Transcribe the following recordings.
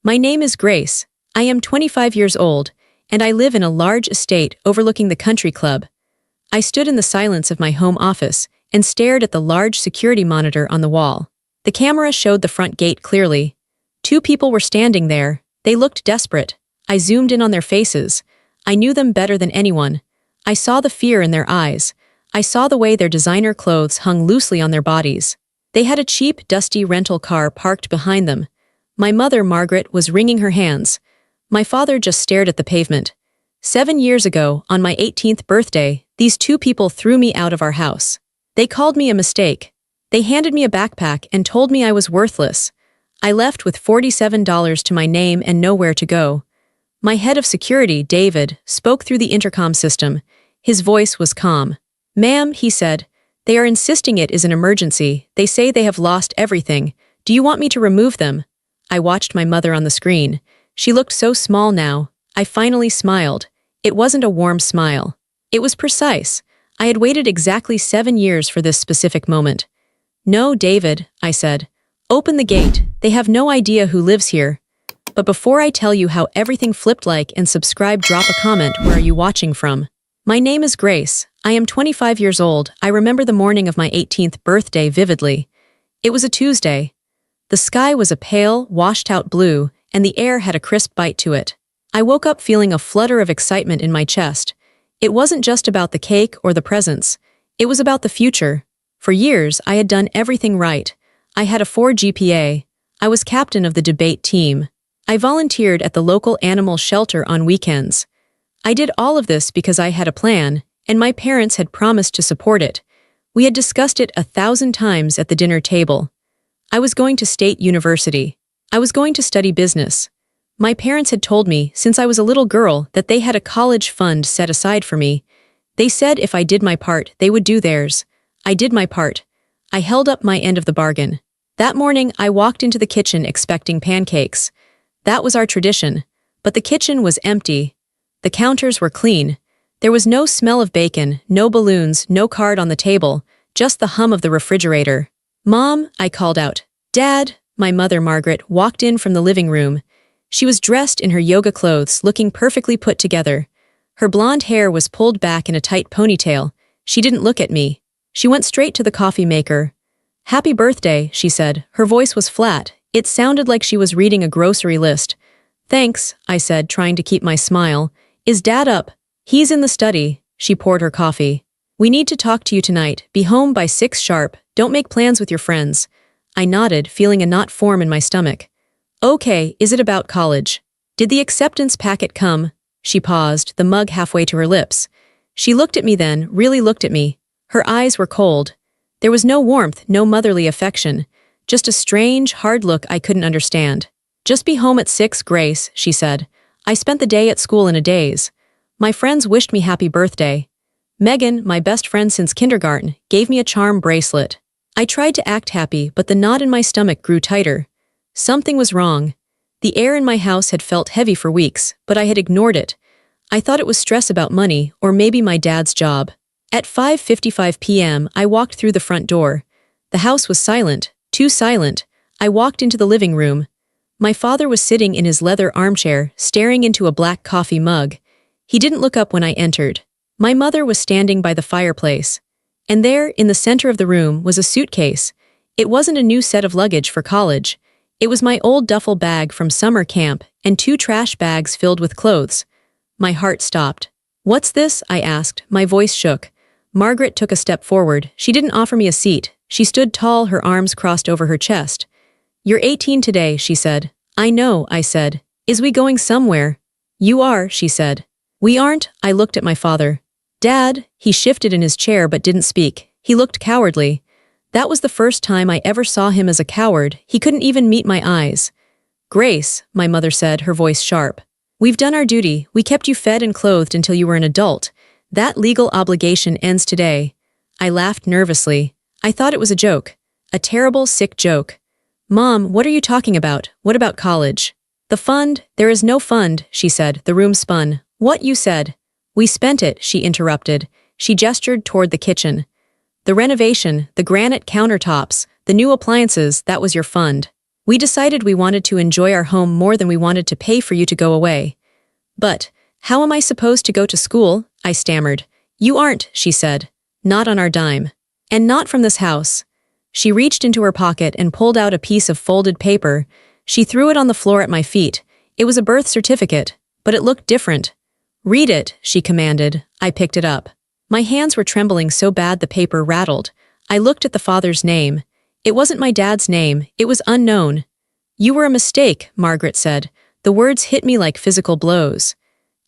My name is Grace. I am 25 years old, and I live in a large estate overlooking the country club. I stood in the silence of my home office and stared at the large security monitor on the wall. The camera showed the front gate clearly. Two people were standing there. They looked desperate. I zoomed in on their faces. I knew them better than anyone. I saw the fear in their eyes. I saw the way their designer clothes hung loosely on their bodies. They had a cheap, dusty rental car parked behind them. My mother, Margaret, was wringing her hands. My father just stared at the pavement. 7 years ago, on my 18th birthday, these two people threw me out of our house. They called me a mistake. They handed me a backpack and told me I was worthless. I left with $47 to my name and nowhere to go. My head of security, David, spoke through the intercom system. His voice was calm. "Ma'am," he said, "they are insisting it is an emergency. They say they have lost everything. Do you want me to remove them?" I watched my mother on the screen. She looked so small now. I finally smiled. It wasn't a warm smile. It was precise. I had waited exactly 7 years for this specific moment. "No, David," I said. "Open the gate. They have no idea who lives here." But before I tell you how everything flipped, like and subscribe, drop a comment. Where are you watching from? My name is Grace. I am 25 years old. I remember the morning of my 18th birthday vividly. It was a Tuesday. The sky was a pale, washed-out blue, and the air had a crisp bite to it. I woke up feeling a flutter of excitement in my chest. It wasn't just about the cake or the presents. It was about the future. For years, I had done everything right. I had a 4 GPA. I was captain of the debate team. I volunteered at the local animal shelter on weekends. I did all of this because I had a plan, and my parents had promised to support it. We had discussed it 1,000 times at the dinner table. I was going to State University. I was going to study business. My parents had told me since I was a little girl that they had a college fund set aside for me. They said if I did my part, they would do theirs. I did my part. I held up my end of the bargain. That morning, I walked into the kitchen expecting pancakes. That was our tradition. But the kitchen was empty. The counters were clean. There was no smell of bacon, no balloons, no card on the table, just the hum of the refrigerator. "Mom," I called out. "Dad," my mother, Margaret, walked in from the living room. She was dressed in her yoga clothes, looking perfectly put together. Her blonde hair was pulled back in a tight ponytail. She didn't look at me. She went straight to the coffee maker. "Happy birthday," she said. Her voice was flat. It sounded like she was reading a grocery list. "Thanks," I said, trying to keep my smile. "Is Dad up?" "He's in the study." She poured her coffee. "We need to talk to you tonight. Be home by 6 sharp. Don't make plans with your friends." I nodded, feeling a knot form in my stomach. "Okay, is it about college?" "Did the acceptance packet come?" She paused, the mug halfway to her lips. She looked at me then, really looked at me. Her eyes were cold. There was no warmth, no motherly affection. Just a strange, hard look I couldn't understand. "Just be home at 6, Grace," she said. "I spent the day at school in a daze. My friends wished me happy birthday. Megan, my best friend since kindergarten, gave me a charm bracelet." I tried to act happy, but the knot in my stomach grew tighter. Something was wrong. The air in my house had felt heavy for weeks, but I had ignored it. I thought it was stress about money, or maybe my dad's job. At 5:55 p.m., I walked through the front door. The house was silent, too silent. I walked into the living room. My father was sitting in his leather armchair, staring into a black coffee mug. He didn't look up when I entered. My mother was standing by the fireplace. And there, in the center of the room, was a suitcase. It wasn't a new set of luggage for college. It was my old duffel bag from summer camp and 2 trash bags filled with clothes. My heart stopped. "What's this?" I asked. My voice shook. Margaret took a step forward. She didn't offer me a seat. She stood tall, her arms crossed over her chest. "You're 18 today," she said. "I know," I said. "Is we going somewhere?" "You are," she said. "We aren't." I looked at my father. "Dad," he shifted in his chair but didn't speak. He looked cowardly. That was the first time I ever saw him as a coward. He couldn't even meet my eyes. "Grace," my mother said, her voice sharp. "We've done our duty. We kept you fed and clothed until you were an adult. That legal obligation ends today." I laughed nervously. I thought it was a joke. A terrible, sick joke. "Mom, what are you talking about? What about college?" "The fund? There is no fund," she said. The room spun. "What you said?" "We spent it," she interrupted. She gestured toward the kitchen. "The renovation, the granite countertops, the new appliances, that was your fund." We decided we wanted to enjoy our home more than we wanted to pay for you to go away. But, how am I supposed to go to school? I stammered. You aren't, she said. Not on our dime. And not from this house. She reached into her pocket and pulled out a piece of folded paper. She threw it on the floor at my feet. It was a birth certificate, but it looked different. Read it, she commanded. I picked it up. My hands were trembling so bad the paper rattled. I looked at the father's name. It wasn't my dad's name, it was unknown. You were a mistake, Margaret said. The words hit me like physical blows.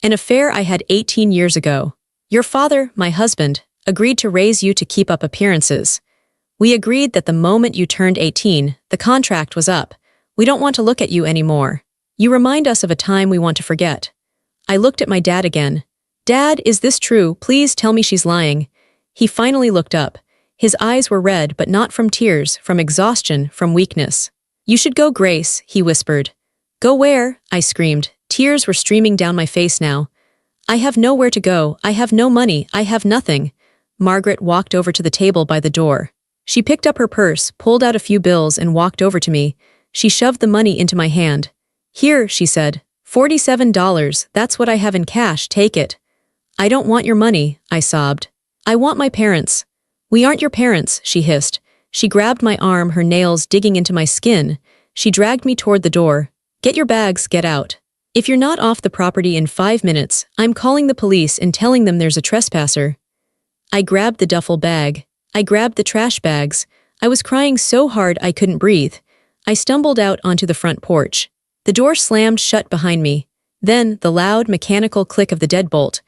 An affair I had 18 years ago. Your father, my husband, agreed to raise you to keep up appearances. We agreed that the moment you turned 18, the contract was up. We don't want to look at you anymore. You remind us of a time we want to forget. I looked at my dad again. Dad, is this true? Please tell me she's lying. He finally looked up. His eyes were red, but not from tears, from exhaustion, from weakness. You should go, Grace, he whispered. Go where? I screamed. Tears were streaming down my face now. I have nowhere to go. I have no money. I have nothing. Margaret walked over to the table by the door. She picked up her purse, pulled out a few bills, and walked over to me. She shoved the money into my hand. Here, she said. $47, that's what I have in cash, take it. I don't want your money, I sobbed. I want my parents. We aren't your parents, she hissed. She grabbed my arm, her nails digging into my skin. She dragged me toward the door. Get your bags, get out. If you're not off the property in 5 minutes, I'm calling the police and telling them there's a trespasser. I grabbed the duffel bag. I grabbed the trash bags. I was crying so hard I couldn't breathe. I stumbled out onto the front porch. The door slammed shut behind me. Then, the loud, mechanical click of the deadbolt.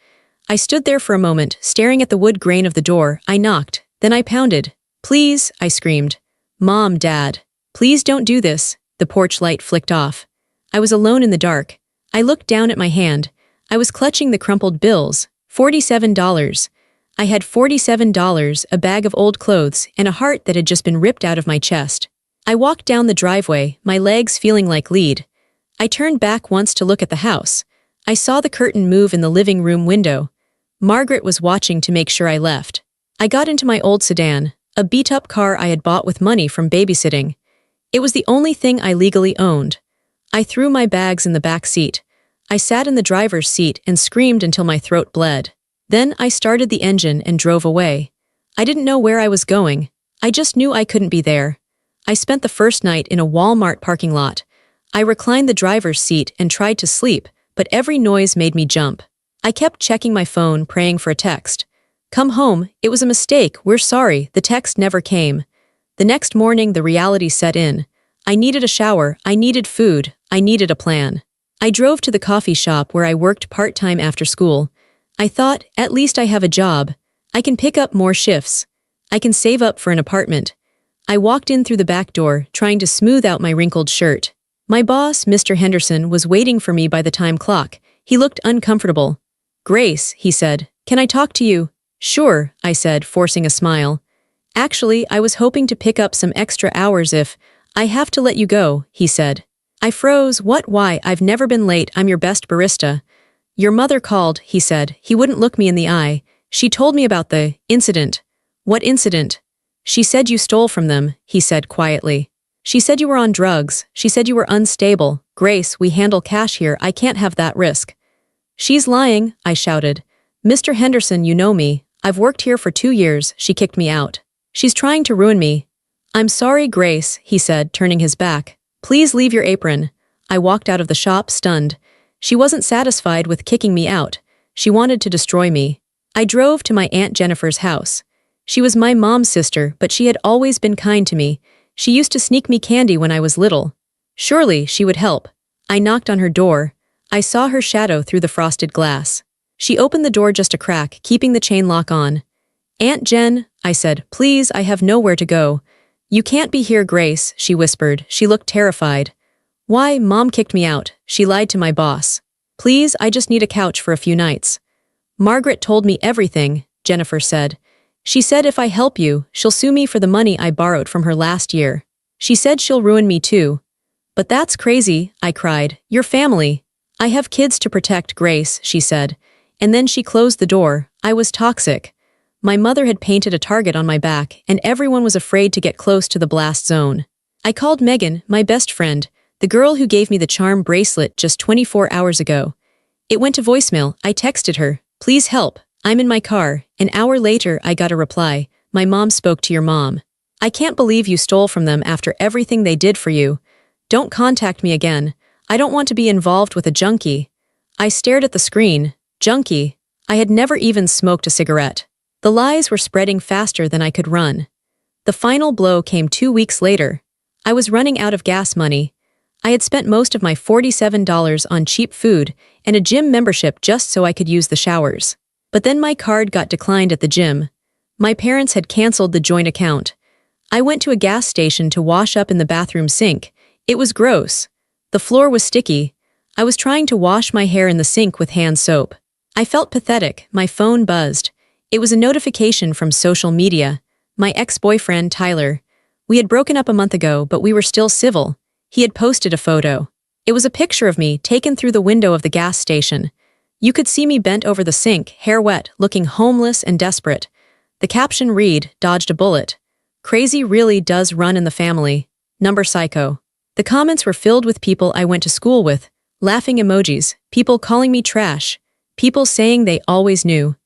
I stood there for a moment, staring at the wood grain of the door. I knocked. Then I pounded. Please, I screamed. Mom, Dad. Please don't do this. The porch light flicked off. I was alone in the dark. I looked down at my hand. I was clutching the crumpled bills. $47. I had $47, a bag of old clothes, and a heart that had just been ripped out of my chest. I walked down the driveway, my legs feeling like lead. I turned back once to look at the house. I saw the curtain move in the living room window. Margaret was watching to make sure I left. I got into my old sedan, a beat-up car I had bought with money from babysitting. It was the only thing I legally owned. I threw my bags in the back seat. I sat in the driver's seat and screamed until my throat bled. Then I started the engine and drove away. I didn't know where I was going. I just knew I couldn't be there. I spent the first night in a Walmart parking lot. I reclined the driver's seat and tried to sleep, but every noise made me jump. I kept checking my phone, praying for a text. Come home, it was a mistake, we're sorry, the text never came. The next morning, the reality set in. I needed a shower, I needed food, I needed a plan. I drove to the coffee shop where I worked part-time after school. I thought, at least I have a job. I can pick up more shifts. I can save up for an apartment. I walked in through the back door, trying to smooth out my wrinkled shirt. My boss, Mr. Henderson, was waiting for me by the time clock. He looked uncomfortable. Grace, he said, can I talk to you? Sure, I said, forcing a smile. Actually, I was hoping to pick up some extra hours if I have to let you go, he said. I froze. What? Why? I've never been late. I'm your best barista. Your mother called, he said. He wouldn't look me in the eye. She told me about the incident. What incident? She said you stole from them, he said quietly. She said you were on drugs. She said you were unstable. Grace, we handle cash here. I can't have that risk. She's lying, I shouted. Mr. Henderson, you know me. I've worked here for 2 years. She kicked me out. She's trying to ruin me. I'm sorry, Grace, he said, turning his back. Please leave your apron. I walked out of the shop, stunned. She wasn't satisfied with kicking me out. She wanted to destroy me. I drove to my Aunt Jennifer's house. She was my mom's sister, but she had always been kind to me. She used to sneak me candy when I was little. Surely she would help. I knocked on her door. I saw her shadow through the frosted glass. She opened the door just a crack, keeping the chain lock on. Aunt Jen, I said, please, I have nowhere to go. You can't be here, Grace, she whispered. She looked terrified. Why, Mom kicked me out. She lied to my boss. Please, I just need a couch for a few nights. Margaret told me everything, Jennifer said. She said if I help you, she'll sue me for the money I borrowed from her last year. She said she'll ruin me too. But that's crazy, I cried. Your family. I have kids to protect, Grace, she said. And then she closed the door. I was toxic. My mother had painted a target on my back, and everyone was afraid to get close to the blast zone. I called Megan, my best friend, the girl who gave me the charm bracelet just 24 hours ago. It went to voicemail. I texted her, "Please help, I'm in my car." An hour later, I got a reply, "My mom spoke to your mom. I can't believe you stole from them after everything they did for you. Don't contact me again. I don't want to be involved with a junkie." I stared at the screen. Junkie. I had never even smoked a cigarette. The lies were spreading faster than I could run. The final blow came 2 weeks later. I was running out of gas money. I had spent most of my $47 on cheap food and a gym membership just so I could use the showers. But then my card got declined at the gym. My parents had canceled the joint account. I went to a gas station to wash up in the bathroom sink. It was gross. The floor was sticky. I was trying to wash my hair in the sink with hand soap. I felt pathetic. My phone buzzed. It was a notification from social media. My ex-boyfriend, Tyler. We had broken up a month ago, but we were still civil. He had posted a photo. It was a picture of me taken through the window of the gas station. You could see me bent over the sink, hair wet, looking homeless and desperate. The caption read, "Dodged a bullet. Crazy really does run in the family. Number psycho." The comments were filled with people I went to school with, laughing emojis, people calling me trash, people saying they always knew.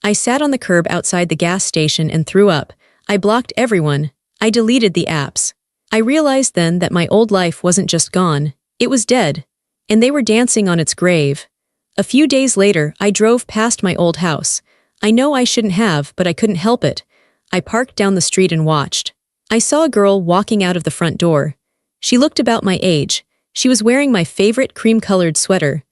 I sat on the curb outside the gas station and threw up. I blocked everyone. I deleted the apps. I realized then that my old life wasn't just gone, it was dead. And they were dancing on its grave. A few days later, I drove past my old house. I know I shouldn't have, but I couldn't help it. I parked down the street and watched. I saw a girl walking out of the front door. She looked about my age. She was wearing my favorite cream-colored sweater,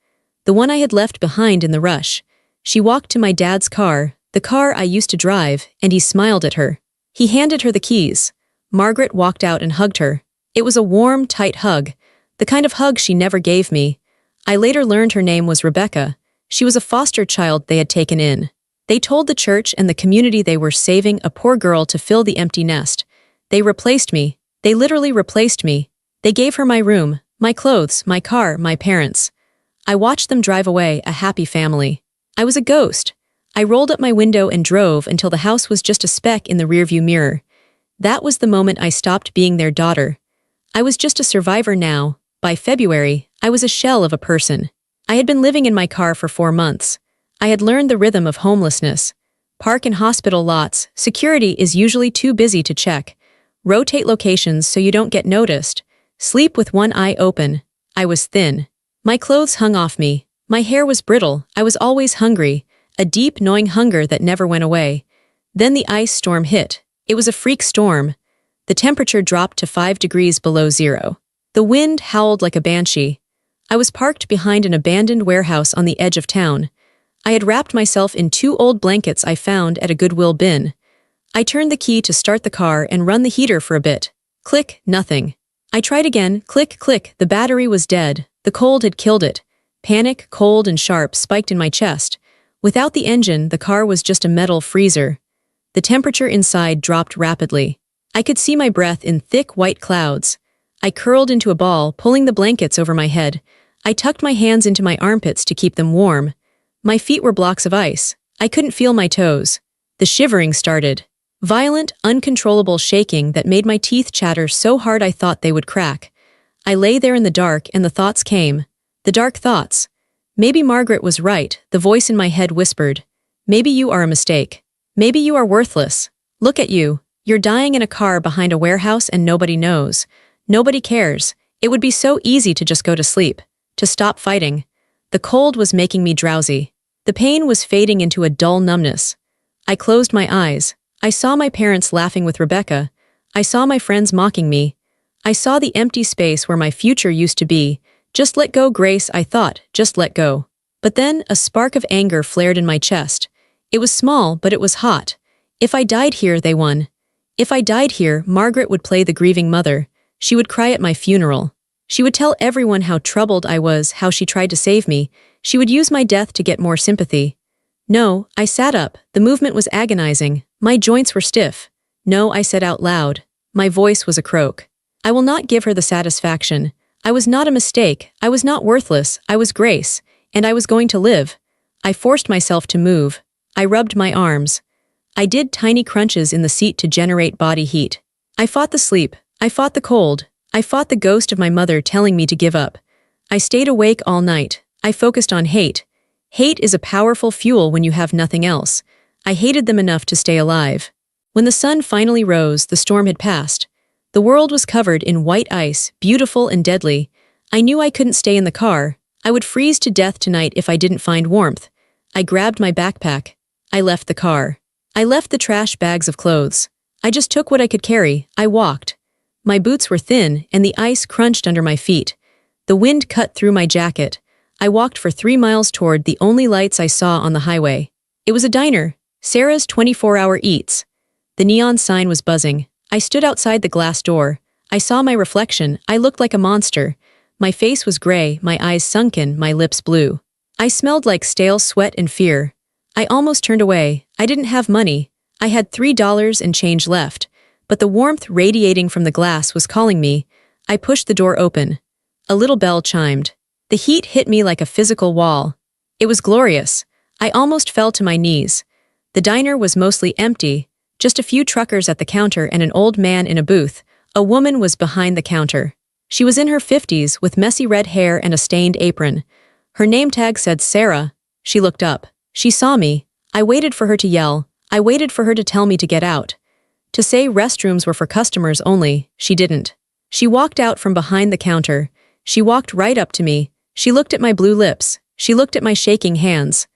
the one I had left behind in the rush. She walked to my dad's car, the car I used to drive, and he smiled at her. He handed her the keys. Margaret walked out and hugged her. It was a warm, tight hug, the kind of hug she never gave me. I later learned her name was Rebecca. She was a foster child they had taken in. They told the church and the community they were saving a poor girl to fill the empty nest. They replaced me. They literally replaced me. They gave her my room, my clothes, my car, my parents. I watched them drive away, a happy family. I was a ghost. I rolled up my window and drove until the house was just a speck in the rearview mirror. That was the moment I stopped being their daughter. I was just a survivor now. By February, I was a shell of a person. I had been living in my car for 4 months. I had learned the rhythm of homelessness. Park in hospital lots. Security is usually too busy to check. Rotate locations so you don't get noticed. Sleep with one eye open. I was thin. My clothes hung off me. My hair was brittle. I was always hungry. A deep, gnawing hunger that never went away. Then the ice storm hit. It was a freak storm. The temperature dropped to 5 degrees below zero. The wind howled like a banshee. I was parked behind an abandoned warehouse on the edge of town. I had wrapped myself in 2 old blankets I found at a Goodwill bin. I turned the key to start the car and run the heater for a bit. Click, nothing. I tried again, click, click, the battery was dead. The cold had killed it. Panic, cold and sharp, spiked in my chest. Without the engine, the car was just a metal freezer. The temperature inside dropped rapidly. I could see my breath in thick white clouds. I curled into a ball, pulling the blankets over my head. I tucked my hands into my armpits to keep them warm. My feet were blocks of ice. I couldn't feel my toes. The shivering started. Violent, uncontrollable shaking that made my teeth chatter so hard I thought they would crack. I lay there in the dark and the thoughts came. The dark thoughts. Maybe Margaret was right, the voice in my head whispered. Maybe you are a mistake. Maybe you are worthless. Look at you. You're dying in a car behind a warehouse and nobody knows. Nobody cares. It would be so easy to just go to sleep. To stop fighting. The cold was making me drowsy. The pain was fading into a dull numbness. I closed my eyes. I saw my parents laughing with Rebecca. I saw my friends mocking me. I saw the empty space where my future used to be. Just let go, Grace, I thought, just let go. But then a spark of anger flared in my chest. It was small, but it was hot. If I died here, they won. If I died here, Margaret would play the grieving mother. She would cry at my funeral. She would tell everyone how troubled I was, how she tried to save me. She would use my death to get more sympathy. No, I sat up. The movement was agonizing. My joints were stiff. No, I said out loud. My voice was a croak. I will not give her the satisfaction. I was not a mistake. I was not worthless. I was Grace. And I was going to live. I forced myself to move. I rubbed my arms. I did tiny crunches in the seat to generate body heat. I fought the sleep. I fought the cold. I fought the ghost of my mother telling me to give up. I stayed awake all night. I focused on hate. Hate is a powerful fuel when you have nothing else. I hated them enough to stay alive. When the sun finally rose, the storm had passed. The world was covered in white ice, beautiful and deadly. I knew I couldn't stay in the car. I would freeze to death tonight if I didn't find warmth. I grabbed my backpack. I left the car. I left the trash bags of clothes. I just took what I could carry. I walked. My boots were thin, and the ice crunched under my feet. The wind cut through my jacket. I walked for 3 miles toward the only lights I saw on the highway. It was a diner, Sarah's 24-hour Eats. The neon sign was buzzing. I stood outside the glass door. I saw my reflection. I looked like a monster. My face was gray, my eyes sunken, my lips blue. I smelled like stale sweat and fear. I almost turned away. I didn't have money. I had $3 and change left. But the warmth radiating from the glass was calling me. I pushed the door open. A little bell chimed. The heat hit me like a physical wall. It was glorious. I almost fell to my knees. The diner was mostly empty. Just a few truckers at the counter and an old man in a booth. A woman was behind the counter. She was in her 50s with messy red hair and a stained apron. Her name tag said Sarah. She looked up. She saw me. I waited for her to yell. I waited for her to tell me to get out. To say restrooms were for customers only, she didn't. She walked out from behind the counter. She walked right up to me. She looked at my blue lips. She looked at my shaking hands.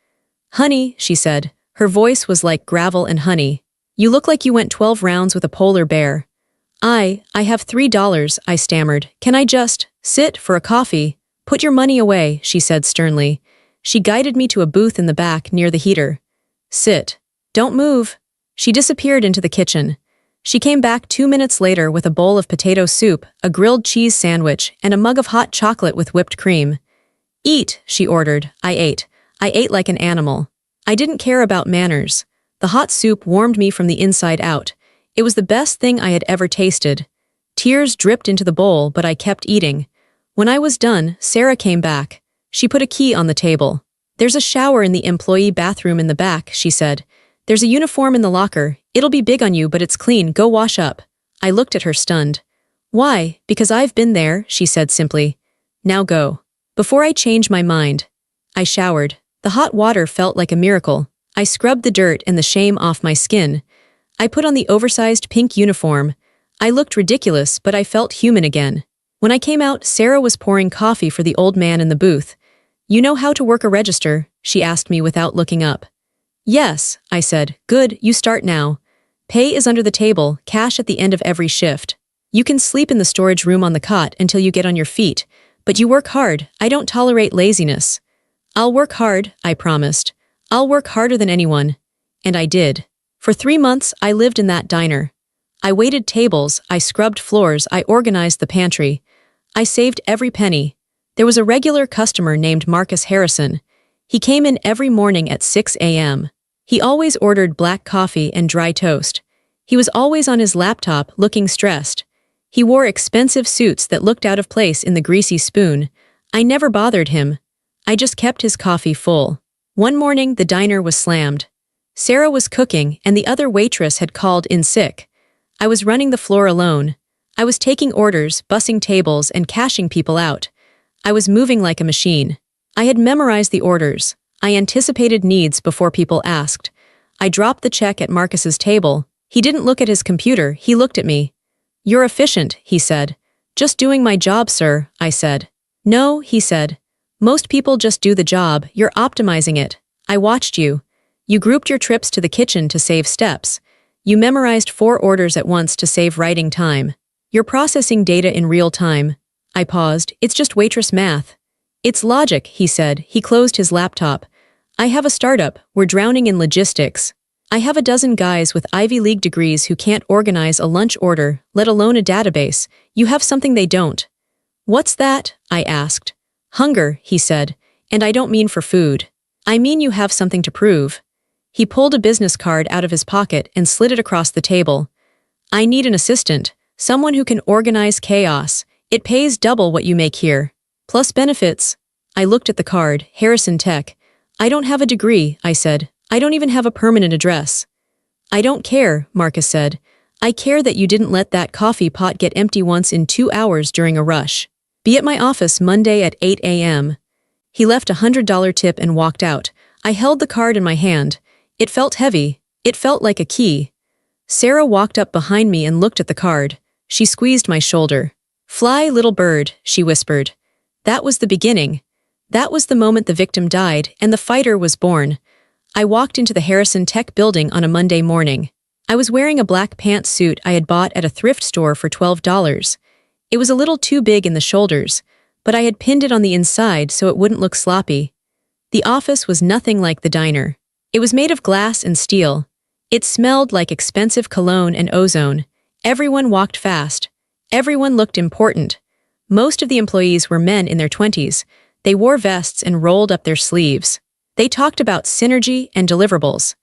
"Honey," she said. Her voice was like gravel and honey. "You look like you went 12 rounds with a polar bear." I have $3, I stammered. "Can I just sit for a coffee?" "Put your money away," she said sternly. She guided me to a booth in the back near the heater. "Sit. Don't move." She disappeared into the kitchen. She came back 2 minutes later with a bowl of potato soup, a grilled cheese sandwich, and a mug of hot chocolate with whipped cream. "Eat," she ordered. I ate. I ate like an animal. I didn't care about manners. The hot soup warmed me from the inside out. It was the best thing I had ever tasted. Tears dripped into the bowl, but I kept eating. When I was done, Sarah came back. She put a key on the table. "There's a shower in the employee bathroom in the back," she said. "There's a uniform in the locker. It'll be big on you, but it's clean. Go wash up." I looked at her stunned. "Why?" "Because I've been there," she said simply. "Now go." Before I changed my mind, I showered. The hot water felt like a miracle. I scrubbed the dirt and the shame off my skin. I put on the oversized pink uniform. I looked ridiculous, but I felt human again. When I came out, Sarah was pouring coffee for the old man in the booth. "You know how to work a register?" she asked me without looking up. "Yes," I said. "Good, you start now. Pay is under the table, cash at the end of every shift. You can sleep in the storage room on the cot until you get on your feet, but you work hard. I don't tolerate laziness." "I'll work hard," I promised. "I'll work harder than anyone." And I did. For 3 months, I lived in that diner. I waited tables, I scrubbed floors, I organized the pantry. I saved every penny. There was a regular customer named Marcus Harrison. He came in every morning at 6 a.m. He always ordered black coffee and dry toast. He was always on his laptop, looking stressed. He wore expensive suits that looked out of place in the greasy spoon. I never bothered him. I just kept his coffee full. One morning, the diner was slammed. Sarah was cooking, and the other waitress had called in sick. I was running the floor alone. I was taking orders, bussing tables, and cashing people out. I was moving like a machine. I had memorized the orders. I anticipated needs before people asked. I dropped the check at Marcus's table. He didn't look at his computer, he looked at me. "You're efficient," he said. "Just doing my job, sir," I said. "No," he said. "Most people just do the job, you're optimizing it. I watched you. You grouped your trips to the kitchen to save steps. You memorized 4 orders at once to save writing time. You're processing data in real time." I paused. "It's just waitress math." "It's logic," he said. He closed his laptop. "I have a startup. We're drowning in logistics. I have a dozen guys with Ivy League degrees who can't organize a lunch order, let alone a database. You have something they don't." "What's that?" I asked. "Hunger," he said. "And I don't mean for food. I mean you have something to prove." He pulled a business card out of his pocket and slid it across the table. "I need an assistant, someone who can organize chaos. It pays double what you make here. Plus benefits." I looked at the card, Harrison Tech. "I don't have a degree," I said. "I don't even have a permanent address." "I don't care," Marcus said. I care that you didn't let that coffee pot get empty once in 2 hours during a rush. Be at my office Monday at 8 a.m. He left $100 tip and walked out. I held the card in my hand. It felt heavy. It felt like a key. Sarah walked up behind me and looked at the card. She squeezed my shoulder. "Fly, little bird," she whispered. That was the beginning. That was the moment the victim died and the fighter was born. I walked into the Harrison Tech building on a Monday morning. I was wearing a black pantsuit I had bought at a thrift store for $12. It was a little too big in the shoulders, but I had pinned it on the inside so it wouldn't look sloppy. The office was nothing like the diner. It was made of glass and steel. It smelled like expensive cologne and ozone. Everyone walked fast. Everyone looked important. Most of the employees were men in their 20s. They wore vests and rolled up their sleeves. They talked about synergy and deliverables.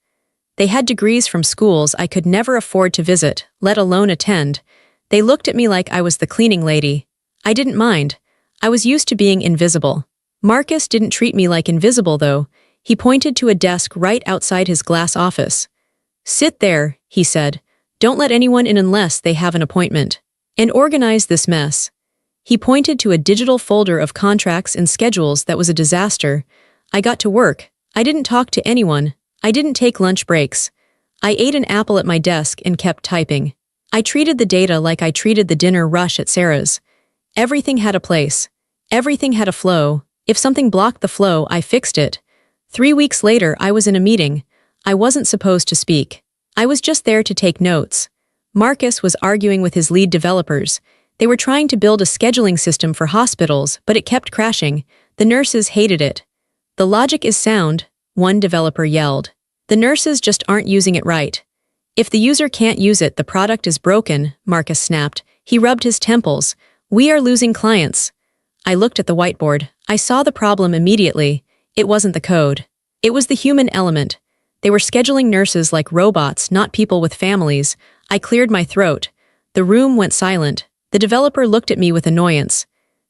They had degrees from schools I could never afford to visit, let alone attend. They looked at me like I was the cleaning lady. I didn't mind. I was used to being invisible. Marcus didn't treat me like invisible, though. He pointed to a desk right outside his glass office. "Sit there," he said. "Don't let anyone in unless they have an appointment. And organize this mess." He pointed to a digital folder of contracts and schedules that was a disaster. I got to work. I didn't talk to anyone. I didn't take lunch breaks. I ate an apple at my desk and kept typing. I treated the data like I treated the dinner rush at Sarah's. Everything had a place. Everything had a flow. If something blocked the flow, I fixed it. 3 weeks later, I was in a meeting. I wasn't supposed to speak. I was just there to take notes. Marcus was arguing with his lead developers. They were trying to build a scheduling system for hospitals, but it kept crashing. The nurses hated it. "The logic is sound," one developer yelled. "The nurses just aren't using it right. If the user can't use it, the product is broken," Marcus snapped. He rubbed his temples. "We are losing clients." I looked at the whiteboard. I saw the problem immediately. It wasn't the code. It was the human element. They were scheduling nurses like robots, not people with families. I cleared my throat. The room went silent. The developer looked at me with annoyance.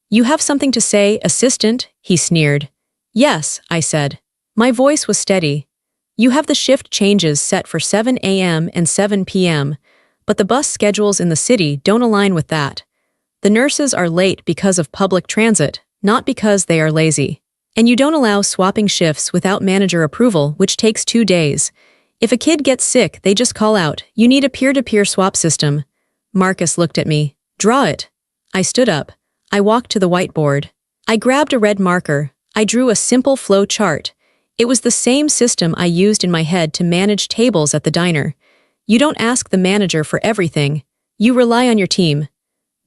"You have something to say, assistant?" he sneered. "Yes," I said. My voice was steady. "You have the shift changes set for 7 a.m. and 7 p.m., but the bus schedules in the city don't align with that. The nurses are late because of public transit, not because they are lazy. And you don't allow swapping shifts without manager approval, which takes 2 days. If a kid gets sick, they just call out, 'You need a peer-to-peer swap system.'" Marcus looked at me. "Draw it." I stood up. I walked to the whiteboard. I grabbed a red marker. I drew a simple flow chart. It was the same system I used in my head to manage tables at the diner. You don't ask the manager for everything. You rely on your team.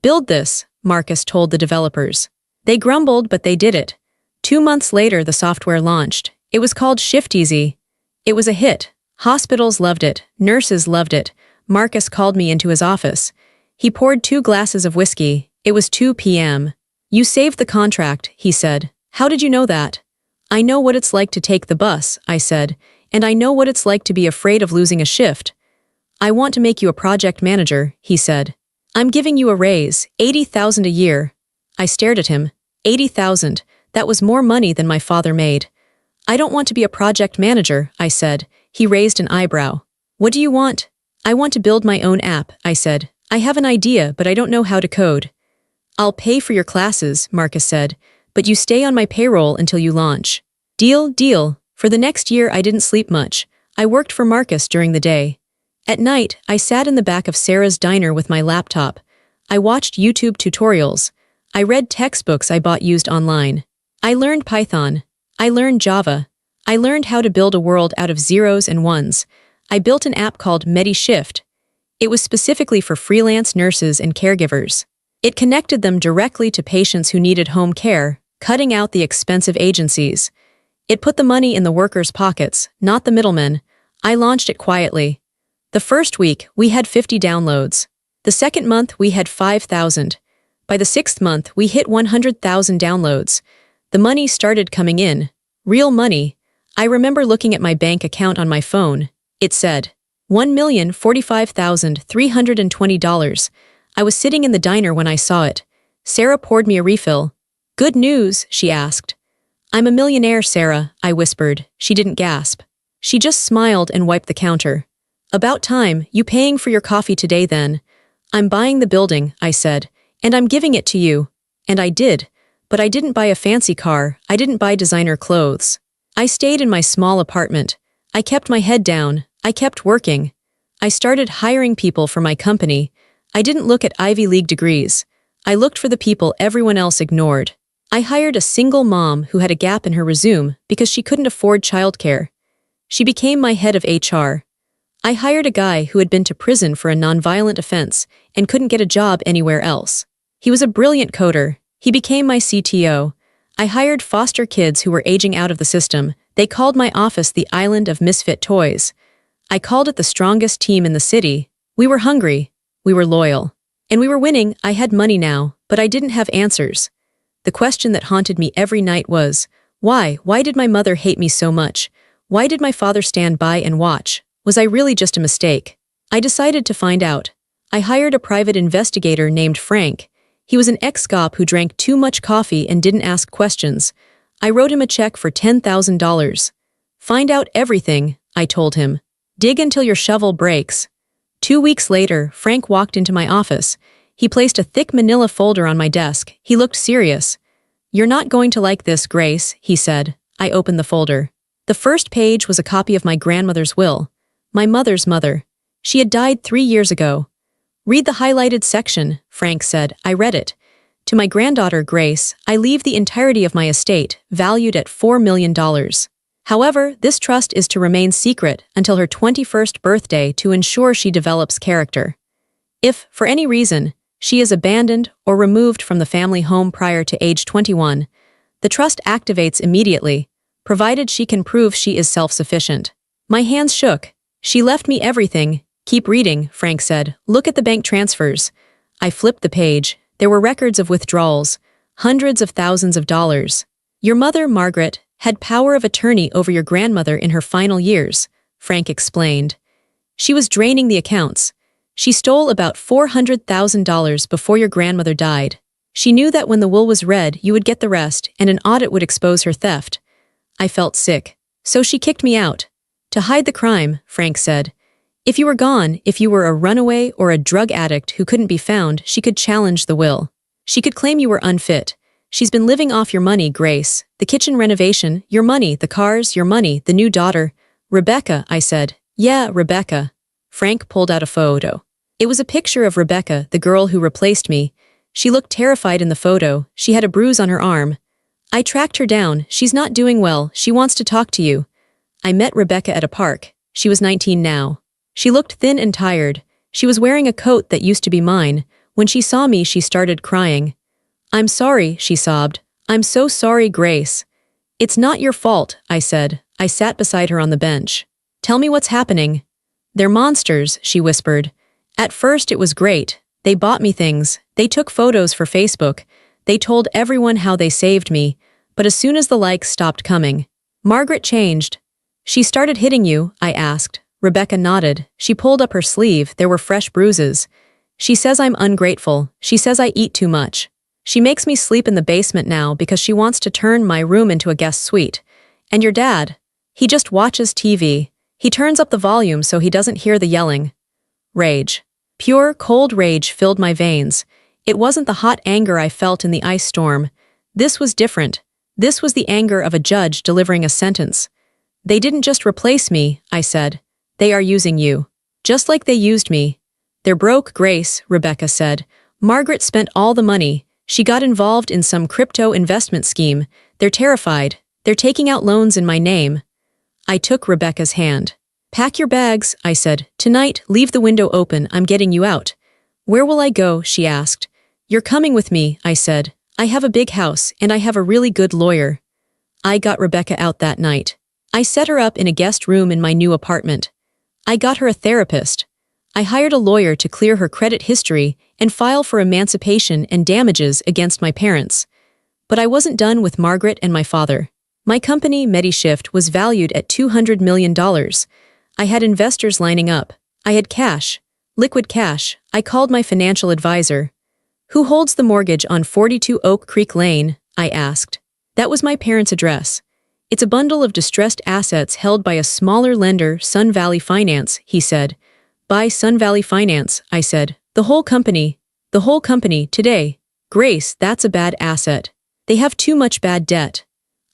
"Build this," Marcus told the developers. They grumbled, but they did it. 2 months later, the software launched. It was called ShiftEasy. It was a hit. Hospitals loved it. Nurses loved it. Marcus called me into his office. He poured 2 glasses of whiskey. It was 2 p.m. "You saved the contract," he said. "How did you know that?" "I know what it's like to take the bus," I said, "and I know what it's like to be afraid of losing a shift." "I want to make you a project manager," he said. "I'm giving you a raise, $80,000 a year." I stared at him. 80,000. That was more money than my father made. "I don't want to be a project manager," I said. He raised an eyebrow. "What do you want?" "I want to build my own app," I said. "I have an idea, but I don't know how to code." "I'll pay for your classes," Marcus said, "but you stay on my payroll until you launch." "Deal, deal." For the next year, I didn't sleep much. I worked for Marcus during the day. At night, I sat in the back of Sarah's diner with my laptop. I watched YouTube tutorials. I read textbooks I bought used online. I learned Python. I learned Java. I learned how to build a world out of zeros and ones. I built an app called MediShift. It was specifically for freelance nurses and caregivers. It connected them directly to patients who needed home care, cutting out the expensive agencies. It put the money in the workers' pockets, not the middlemen. I launched it quietly. The first week, we had 50 downloads. The second month, we had 5,000. By the 6th month, we hit 100,000 downloads. The money started coming in. Real money. I remember looking at my bank account on my phone. It said, $1,045,320. I was sitting in the diner when I saw it. Sarah poured me a refill. "Good news?" she asked. "I'm a millionaire, Sarah," I whispered. She didn't gasp. She just smiled and wiped the counter. About time, you paying for your coffee today then. I'm buying the building, I said, and I'm giving it to you. And I did. But I didn't buy a fancy car, I didn't buy designer clothes. I stayed in my small apartment. I kept my head down, I kept working. I started hiring people for my company. I didn't look at Ivy League degrees. I looked for the people everyone else ignored. I hired a single mom who had a gap in her resume because she couldn't afford childcare. She became my head of HR. I hired a guy who had been to prison for a nonviolent offense and couldn't get a job anywhere else. He was a brilliant coder. He became my CTO. I hired foster kids who were aging out of the system. They called my office the island of misfit toys. I called it the strongest team in the city. We were hungry. We were loyal. And we were winning. I had money now, but I didn't have answers. The question that haunted me every night was, why? Why did my mother hate me so much? Why did my father stand by and watch? Was I really just a mistake? I decided to find out. I hired a private investigator named Frank. He was an ex-cop who drank too much coffee and didn't ask questions. I wrote him a check for $10,000. Find out everything, I told him. Dig until your shovel breaks. 2 weeks later, Frank walked into my office. He placed a thick manila folder on my desk. He looked serious. You're not going to like this, Grace, he said. I opened the folder. The first page was a copy of my grandmother's will. My mother's mother. She had died 3 years ago. Read the highlighted section, Frank said. I read it. To my granddaughter, Grace, I leave the entirety of my estate, valued at $4 million. However, this trust is to remain secret until her 21st birthday to ensure she develops character. If, for any reason, she is abandoned or removed from the family home prior to age 21, the trust activates immediately, provided she can prove she is self-sufficient. My hands shook. She left me everything. Keep reading, Frank said. Look at the bank transfers. I flipped the page. There were records of withdrawals, hundreds of thousands of dollars. Your mother, Margaret, had power of attorney over your grandmother in her final years, Frank explained. She was draining the accounts. She stole about $400,000 before your grandmother died. She knew that when the will was read, you would get the rest, and an audit would expose her theft. I felt sick. So she kicked me out. To hide the crime, Frank said. If you were gone, if you were a runaway or a drug addict who couldn't be found, she could challenge the will. She could claim you were unfit. She's been living off your money, Grace. The kitchen renovation, your money, the cars, your money, the new daughter. Rebecca, I said. Yeah, Rebecca. Frank pulled out a photo. It was a picture of Rebecca, the girl who replaced me. She looked terrified in the photo. She had a bruise on her arm. I tracked her down. She's not doing well. She wants to talk to you. I met Rebecca at a park. She was 19 now. She looked thin and tired. She was wearing a coat that used to be mine. When she saw me, she started crying. I'm sorry, she sobbed. I'm so sorry, Grace. It's not your fault, I said. I sat beside her on the bench. Tell me what's happening. They're monsters, she whispered. At first it was great. They bought me things. They took photos for Facebook. They told everyone how they saved me. But as soon as the likes stopped coming, Margaret changed. She started hitting you, I asked. Rebecca nodded. She pulled up her sleeve. There were fresh bruises. She says I'm ungrateful. She says I eat too much. She makes me sleep in the basement now because she wants to turn my room into a guest suite. And your dad? He just watches TV. He turns up the volume so he doesn't hear the yelling. Rage. Pure, cold rage filled my veins. It wasn't the hot anger I felt in the ice storm. This was different. This was the anger of a judge delivering a sentence. They didn't just replace me, I said. They are using you. Just like they used me. They're broke, Grace, Rebecca said. Margaret spent all the money. She got involved in some crypto investment scheme. They're terrified. They're taking out loans in my name. I took Rebecca's hand. Pack your bags, I said. Tonight, leave the window open. I'm getting you out. Where will I go? She asked. You're coming with me, I said. I have a big house, and I have a really good lawyer. I got Rebecca out that night. I set her up in a guest room in my new apartment. I got her a therapist. I hired a lawyer to clear her credit history and file for emancipation and damages against my parents. But I wasn't done with Margaret and my father. My company, MediShift, was valued at $200 million. I had investors lining up. I had cash. Liquid cash. I called my financial advisor. Who holds the mortgage on 42 Oak Creek Lane? I asked. That was my parents' address. It's a bundle of distressed assets held by a smaller lender, Sun Valley Finance, he said. By Sun Valley Finance, I said. The whole company, today. Grace, that's a bad asset. They have too much bad debt.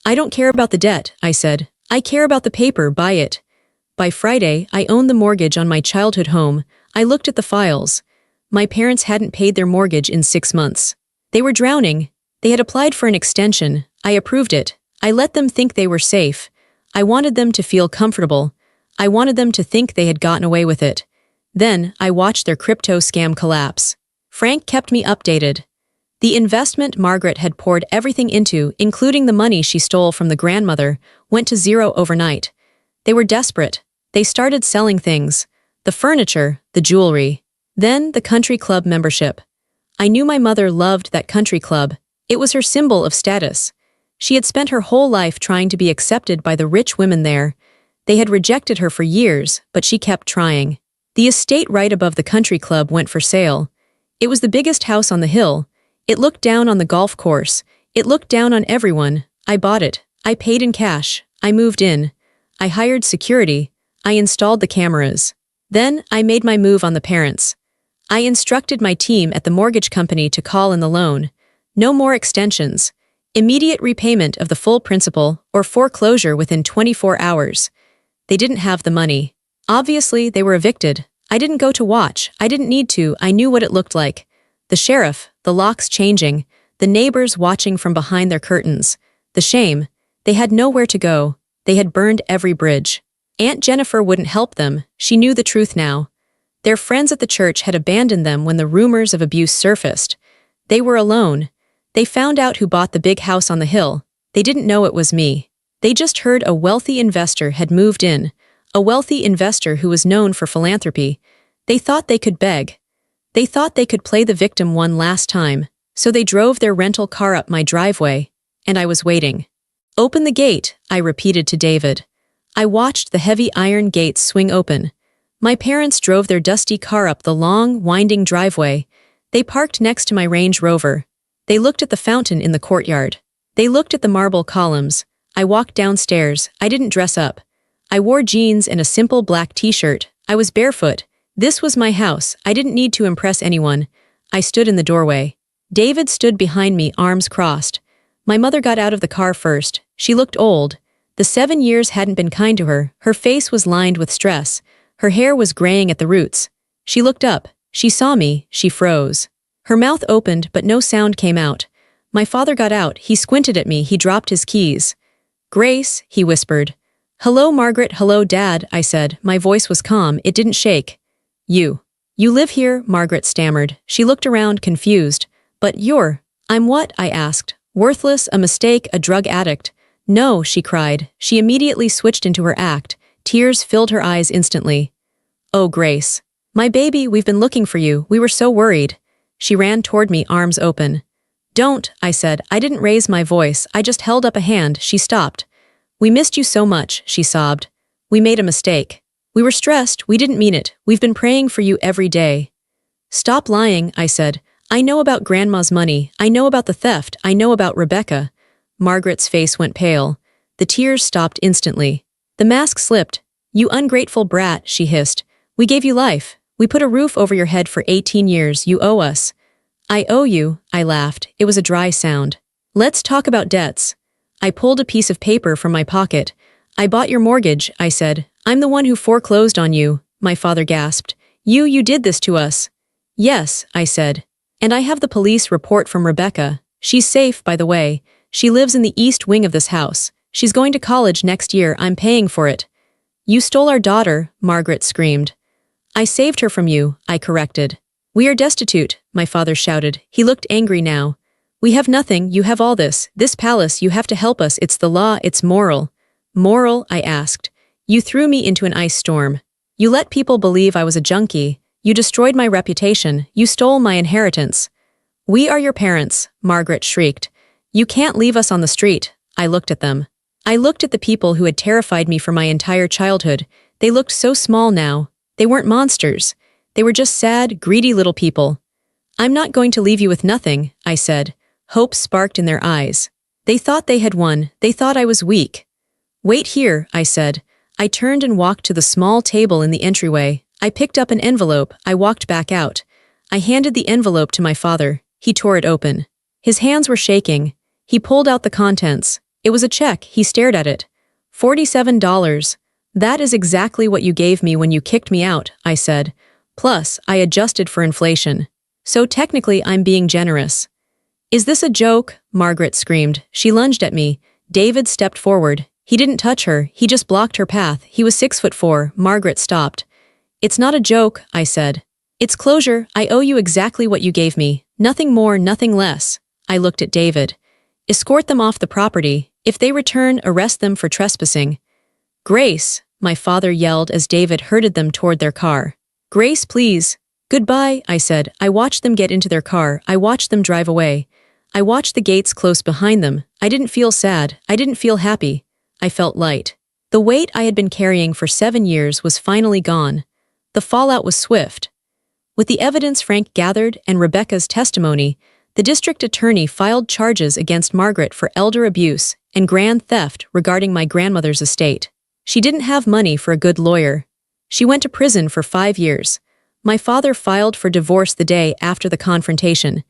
I don't care about the debt, I said. I care about the paper, buy it. By Friday, I owned the mortgage on my childhood home. I looked at the files. My parents hadn't paid their mortgage in 6 months. They were drowning. They had applied for an extension. I approved it. I let them think they were safe. I wanted them to feel comfortable. I wanted them to think they had gotten away with it. Then, I watched their crypto scam collapse. Frank kept me updated. The investment Margaret had poured everything into, including the money she stole from the grandmother, went to zero overnight. They were desperate. They started selling things. The furniture, the jewelry. Then, the country club membership. I knew my mother loved that country club. It was her symbol of status. She had spent her whole life trying to be accepted by the rich women there. They had rejected her for years, but she kept trying. The estate right above the country club went for sale. It was the biggest house on the hill. It looked down on the golf course. It looked down on everyone. I bought it. I paid in cash. I moved in. I hired security. I installed the cameras. Then, I made my move on the parents. I instructed my team at the mortgage company to call in the loan. No more extensions. Immediate repayment of the full principal or foreclosure within 24 hours. They didn't have the money. Obviously, they were evicted. I didn't go to watch. I didn't need to. I knew what it looked like. The sheriff, the locks changing, the neighbors watching from behind their curtains. The shame. They had nowhere to go. They had burned every bridge. Aunt Jennifer wouldn't help them. She knew the truth now. Their friends at the church had abandoned them when the rumors of abuse surfaced. They were alone. They found out who bought the big house on the hill. They didn't know it was me. They just heard a wealthy investor had moved in, a wealthy investor who was known for philanthropy. They thought they could beg. They thought they could play the victim one last time, so they drove their rental car up my driveway, and I was waiting. Open the gate, I repeated to David. I watched the heavy iron gates swing open. My parents drove their dusty car up the long, winding driveway. They parked next to my Range Rover. They looked at the fountain in the courtyard. They looked at the marble columns. I walked downstairs. I didn't dress up. I wore jeans and a simple black t-shirt. I was barefoot. This was my house. I didn't need to impress anyone. I stood in the doorway. David stood behind me, arms crossed. My mother got out of the car first. She looked old. The 7 years hadn't been kind to her. Her face was lined with stress. Her hair was graying at the roots. She looked up. She saw me. She froze. Her mouth opened, but no sound came out. My father got out. He squinted at me. He dropped his keys. Grace, he whispered. Hello, Margaret. Hello, Dad, I said. My voice was calm. It didn't shake. You live here, Margaret stammered. She looked around, confused. But I'm what? I asked. Worthless, a mistake, a drug addict. No, she cried. She immediately switched into her act. Tears filled her eyes instantly. Oh, Grace. My baby, we've been looking for you. We were so worried. She ran toward me, arms open. Don't, I said. I didn't raise my voice. I just held up a hand. She stopped. We missed you so much, she sobbed. We made a mistake. We were stressed. We didn't mean it. We've been praying for you every day. Stop lying, I said. I know about Grandma's money. I know about the theft. I know about Rebecca. Margaret's face went pale. The tears stopped instantly. The mask slipped. You ungrateful brat, she hissed. We gave you life. We put a roof over your head for 18 years. You owe us. I owe you, I laughed. It was a dry sound. Let's talk about debts. I pulled a piece of paper from my pocket. I bought your mortgage, I said. I'm the one who foreclosed on you, my father gasped. You did this to us. Yes, I said. And I have the police report from Rebecca. She's safe, by the way. She lives in the east wing of this house. She's going to college next year. I'm paying for it. You stole our daughter, Margaret screamed. I saved her from you, I corrected. We are destitute, my father shouted. He looked angry now. We have nothing, you have all this. This palace, you have to help us. It's the law, it's moral. Moral, I asked. You threw me into an ice storm. You let people believe I was a junkie. You destroyed my reputation. You stole my inheritance. We are your parents, Margaret shrieked. You can't leave us on the street. I looked at them. I looked at the people who had terrified me for my entire childhood. They looked so small now. They weren't monsters. They were just sad, greedy little people. I'm not going to leave you with nothing, I said. Hope sparked in their eyes. They thought they had won. They thought I was weak. Wait here, I said. I turned and walked to the small table in the entryway. I picked up an envelope. I walked back out. I handed the envelope to my father. He tore it open. His hands were shaking. He pulled out the contents. It was a check. He stared at it. $47. That is exactly what you gave me when you kicked me out, I said. Plus, I adjusted for inflation. So technically, I'm being generous. Is this a joke? Margaret screamed. She lunged at me. David stepped forward. He didn't touch her. He just blocked her path. He was 6'4". Margaret stopped. It's not a joke, I said. It's closure. I owe you exactly what you gave me. Nothing more, nothing less. I looked at David. Escort them off the property. If they return, arrest them for trespassing. Grace, my father yelled as David herded them toward their car. Grace, please. Goodbye, I said. I watched them get into their car. I watched them drive away. I watched the gates close behind them. I didn't feel sad. I didn't feel happy. I felt light. The weight I had been carrying for 7 years was finally gone. The fallout was swift. With the evidence Frank gathered and Rebecca's testimony, the district attorney filed charges against Margaret for elder abuse and grand theft regarding my grandmother's estate. She didn't have money for a good lawyer. She went to prison for 5 years. My father filed for divorce the day after the confrontation.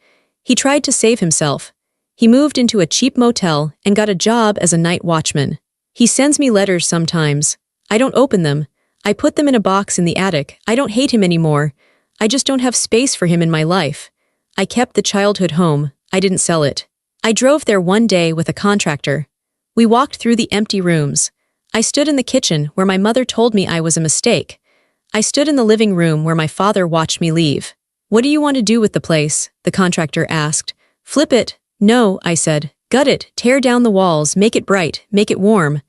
He tried to save himself. He moved into a cheap motel and got a job as a night watchman. He sends me letters sometimes. I don't open them. I put them in a box in the attic. I don't hate him anymore. I just don't have space for him in my life. I kept the childhood home. I didn't sell it. I drove there one day with a contractor. We walked through the empty rooms. I stood in the kitchen where my mother told me I was a mistake. I stood in the living room where my father watched me leave. What do you want to do with the place? The contractor asked. Flip it. No, I said. Gut it, tear down the walls, make it bright, make it warm.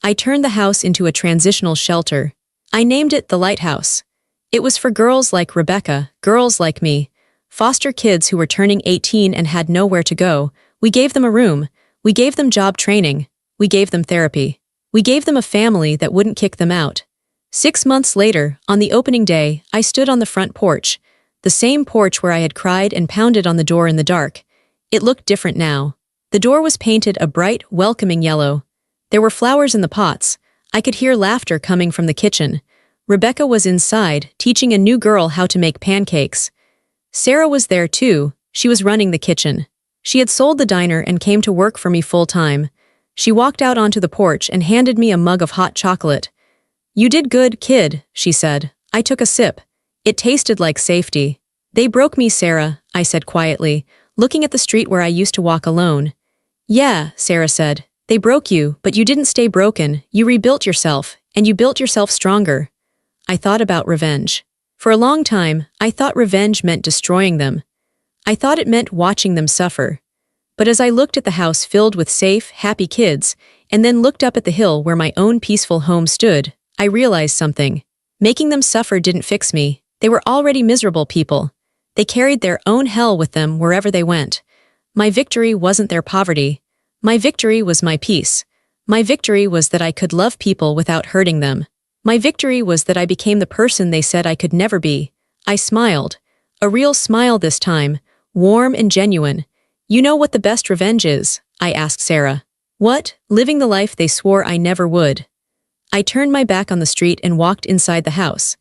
I turned the house into a transitional shelter. I named it the Lighthouse. It was for girls like Rebecca, girls like me, foster kids who were turning 18 and had nowhere to go. We gave them a room. We gave them job training. We gave them therapy. We gave them a family that wouldn't kick them out. 6 months later, on the opening day, I stood on the front porch, the same porch where I had cried and pounded on the door in the dark. It looked different now. The door was painted a bright, welcoming yellow. There were flowers in the pots. I could hear laughter coming from the kitchen. Rebecca was inside, teaching a new girl how to make pancakes. Sarah was there too. She was running the kitchen. She had sold the diner and came to work for me full-time. She walked out onto the porch and handed me a mug of hot chocolate. You did good, kid, she said. I took a sip. It tasted like safety. They broke me, Sarah, I said quietly, looking at the street where I used to walk alone. Yeah, Sarah said. They broke you, but you didn't stay broken. You rebuilt yourself, and you built yourself stronger. I thought about revenge. For a long time, I thought revenge meant destroying them. I thought it meant watching them suffer. But as I looked at the house filled with safe, happy kids, and then looked up at the hill where my own peaceful home stood, I realized something. Making them suffer didn't fix me. They were already miserable people. They carried their own hell with them wherever they went. My victory wasn't their poverty. My victory was my peace. My victory was that I could love people without hurting them. My victory was that I became the person they said I could never be. I smiled. A real smile this time, warm and genuine. You know what the best revenge is? I asked Sarah. What? Living the life they swore I never would. I turned my back on the street and walked inside the house.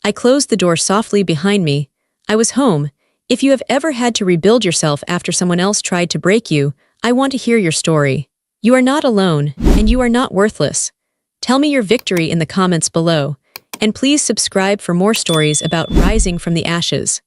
I closed the door softly behind me. I was home. If you have ever had to rebuild yourself after someone else tried to break you, I want to hear your story. You are not alone, and you are not worthless. Tell me your victory in the comments below, and please subscribe for more stories about rising from the ashes.